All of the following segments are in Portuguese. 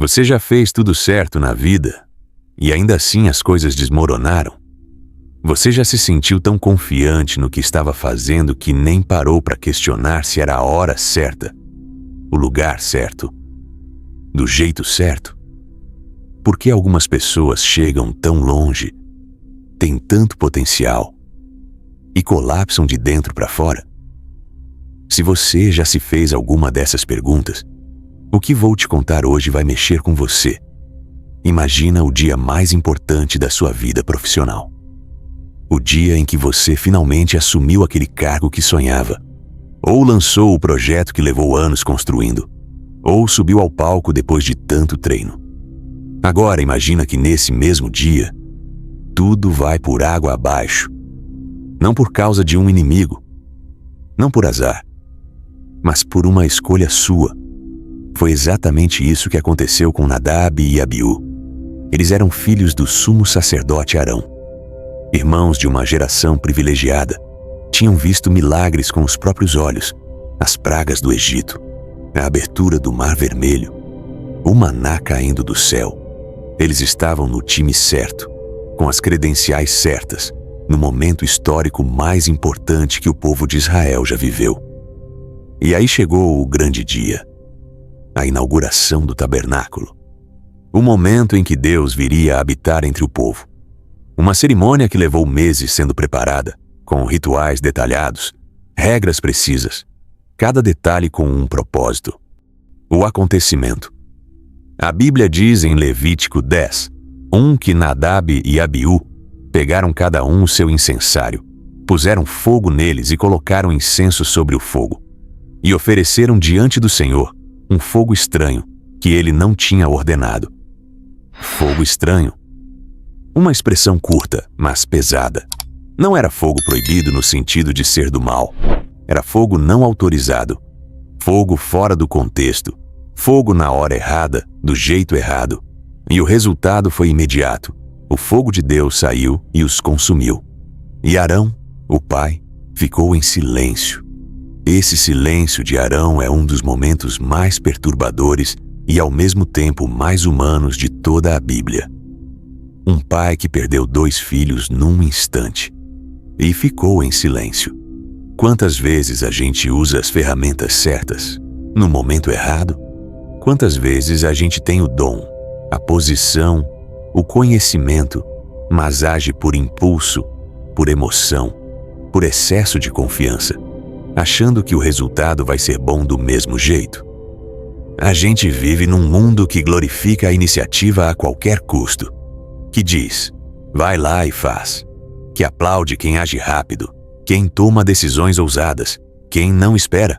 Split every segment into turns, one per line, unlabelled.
Você já fez tudo certo na vida e ainda assim as coisas desmoronaram? Você já se sentiu tão confiante no que estava fazendo que nem parou para questionar se era a hora certa, o lugar certo, do jeito certo? Por que algumas pessoas chegam tão longe, têm tanto potencial e colapsam de dentro para fora? Se você já se fez alguma dessas perguntas, o que vou te contar hoje vai mexer com você. Imagina o dia mais importante da sua vida profissional. O dia em que você finalmente assumiu aquele cargo que sonhava, ou lançou o projeto que levou anos construindo, ou subiu ao palco depois de tanto treino. Agora imagina que nesse mesmo dia, tudo vai por água abaixo. Não por causa de um inimigo, não por azar, mas por uma escolha sua. Foi exatamente isso que aconteceu com Nadab e Abiú. Eles eram filhos do sumo sacerdote Arão. Irmãos de uma geração privilegiada, tinham visto milagres com os próprios olhos, as pragas do Egito, a abertura do Mar Vermelho, o maná caindo do céu. Eles estavam no time certo, com as credenciais certas, no momento histórico mais importante que o povo de Israel já viveu. E aí chegou o grande dia, a inauguração do tabernáculo, o momento em que Deus viria a habitar entre o povo. Uma cerimônia que levou meses sendo preparada, com rituais detalhados, regras precisas, cada detalhe com um propósito. O acontecimento. A Bíblia diz em Levítico 10, que Nadab e Abiú pegaram cada um o seu incensário, puseram fogo neles e colocaram incenso sobre o fogo, e ofereceram diante do Senhor um fogo estranho que ele não tinha ordenado. Fogo estranho. Uma expressão curta, mas pesada. Não era fogo proibido no sentido de ser do mal. Era fogo não autorizado. Fogo fora do contexto. Fogo na hora errada, do jeito errado. E o resultado foi imediato. O fogo de Deus saiu e os consumiu. E Arão, o pai, ficou em silêncio. Esse silêncio de Arão é um dos momentos mais perturbadores e ao mesmo tempo mais humanos de toda a Bíblia. Um pai que perdeu 2 filhos num instante e ficou em silêncio. Quantas vezes a gente usa as ferramentas certas no momento errado? Quantas vezes a gente tem o dom, a posição, o conhecimento, mas age por impulso, por emoção, por excesso de confiança, achando que o resultado vai ser bom do mesmo jeito? A gente vive num mundo que glorifica a iniciativa a qualquer custo, que diz, vai lá e faz, que aplaude quem age rápido, quem toma decisões ousadas, quem não espera.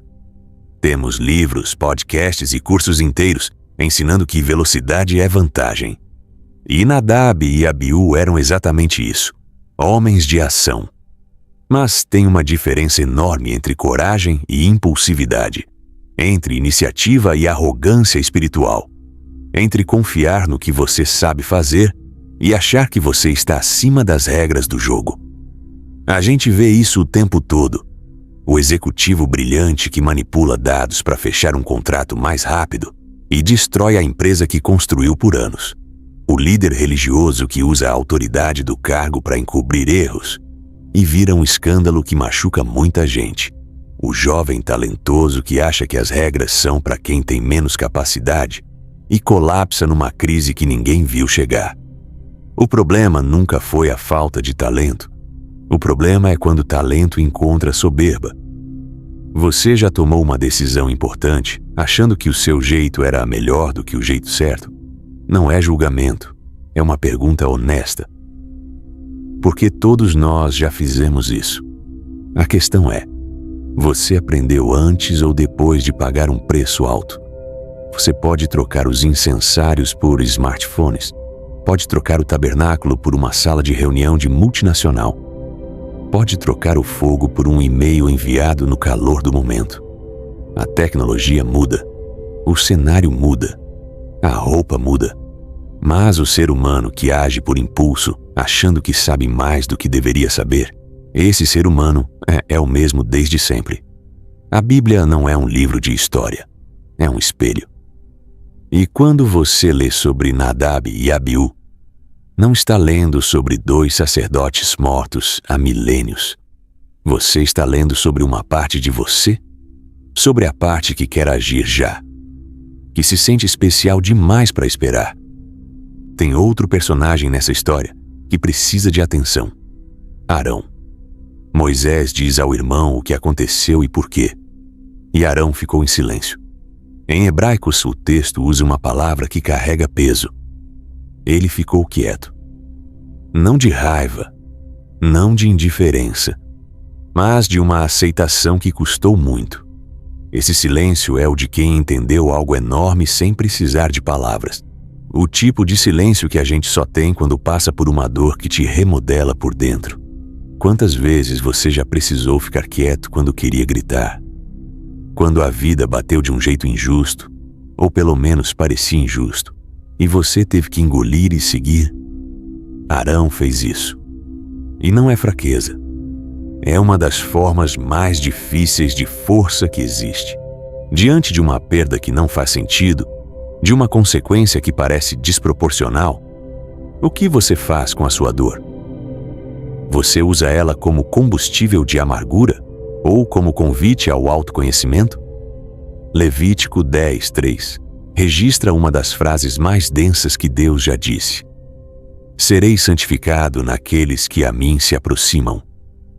Temos livros, podcasts e cursos inteiros ensinando que velocidade é vantagem. E Nadab e Abiú eram exatamente isso, homens de ação. Mas tem uma diferença enorme entre coragem e impulsividade, entre iniciativa e arrogância espiritual, entre confiar no que você sabe fazer e achar que você está acima das regras do jogo. A gente vê isso o tempo todo. O executivo brilhante que manipula dados para fechar um contrato mais rápido e destrói a empresa que construiu por anos. O líder religioso que usa a autoridade do cargo para encobrir erros e vira um escândalo que machuca muita gente. O jovem talentoso que acha que as regras são para quem tem menos capacidade e colapsa numa crise que ninguém viu chegar. O problema nunca foi a falta de talento. O problema é quando o talento encontra soberba. Você já tomou uma decisão importante, achando que o seu jeito era melhor do que o jeito certo? Não é julgamento, é uma pergunta honesta. Porque todos nós já fizemos isso. A questão é, você aprendeu antes ou depois de pagar um preço alto? Você pode trocar os incensários por smartphones. Pode trocar o tabernáculo por uma sala de reunião de multinacional. Pode trocar o fogo por um e-mail enviado no calor do momento. A tecnologia muda. O cenário muda. A roupa muda. Mas o ser humano que age por impulso, achando que sabe mais do que deveria saber, esse ser humano é o mesmo desde sempre. A Bíblia não é um livro de história. É um espelho. E quando você lê sobre Nadab e Abiú, não está lendo sobre dois sacerdotes mortos há milênios. Você está lendo sobre uma parte de você, sobre a parte que quer agir já, que se sente especial demais para esperar. Tem outro personagem nessa história que precisa de atenção: Arão. Moisés diz ao irmão o que aconteceu e por quê, e Arão ficou em silêncio. Em hebraico, o texto usa uma palavra que carrega peso. Ele ficou quieto. Não de raiva, não de indiferença, mas de uma aceitação que custou muito. Esse silêncio é o de quem entendeu algo enorme sem precisar de palavras. O tipo de silêncio que a gente só tem quando passa por uma dor que te remodela por dentro. Quantas vezes você já precisou ficar quieto quando queria gritar? Quando a vida bateu de um jeito injusto, ou pelo menos parecia injusto, e você teve que engolir e seguir? Arão fez isso. E não é fraqueza. É uma das formas mais difíceis de força que existe. Diante de uma perda que não faz sentido, de uma consequência que parece desproporcional, o que você faz com a sua dor? Você usa ela como combustível de amargura ou como convite ao autoconhecimento? Levítico 10:3 registra uma das frases mais densas que Deus já disse: Serei santificado naqueles que a mim se aproximam,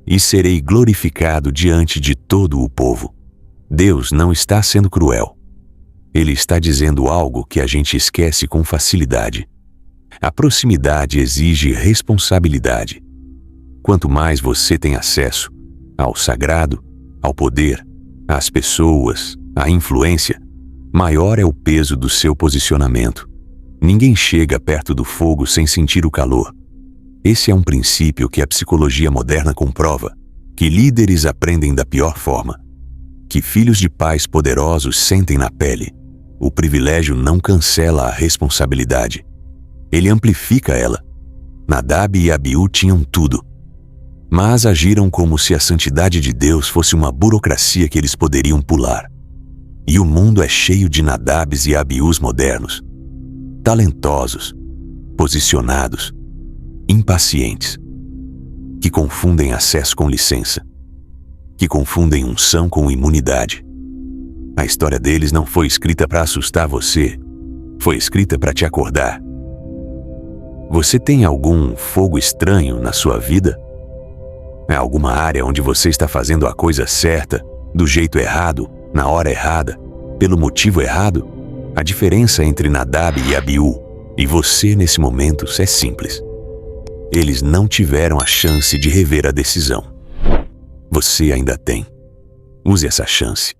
e serei glorificado diante de todo o povo. Deus não está sendo cruel. Ele está dizendo algo que a gente esquece com facilidade. A proximidade exige responsabilidade. Quanto mais você tem acesso ao sagrado, ao poder, às pessoas, à influência, maior é o peso do seu posicionamento. Ninguém chega perto do fogo sem sentir o calor. Esse é um princípio que a psicologia moderna comprova, que líderes aprendem da pior forma, que filhos de pais poderosos sentem na pele. O privilégio não cancela a responsabilidade. Ele amplifica ela. Nadab e Abiú tinham tudo, mas agiram como se a santidade de Deus fosse uma burocracia que eles poderiam pular. E o mundo é cheio de Nadabs e Abiús modernos, talentosos, posicionados, impacientes, que confundem acesso com licença, que confundem unção com imunidade. A história deles não foi escrita para assustar você, foi escrita para te acordar. Você tem algum fogo estranho na sua vida? É alguma área onde você está fazendo a coisa certa, do jeito errado, na hora errada, pelo motivo errado? A diferença entre Nadab e Abiú e você nesse momento é simples. Eles não tiveram a chance de rever a decisão. Você ainda tem. Use essa chance.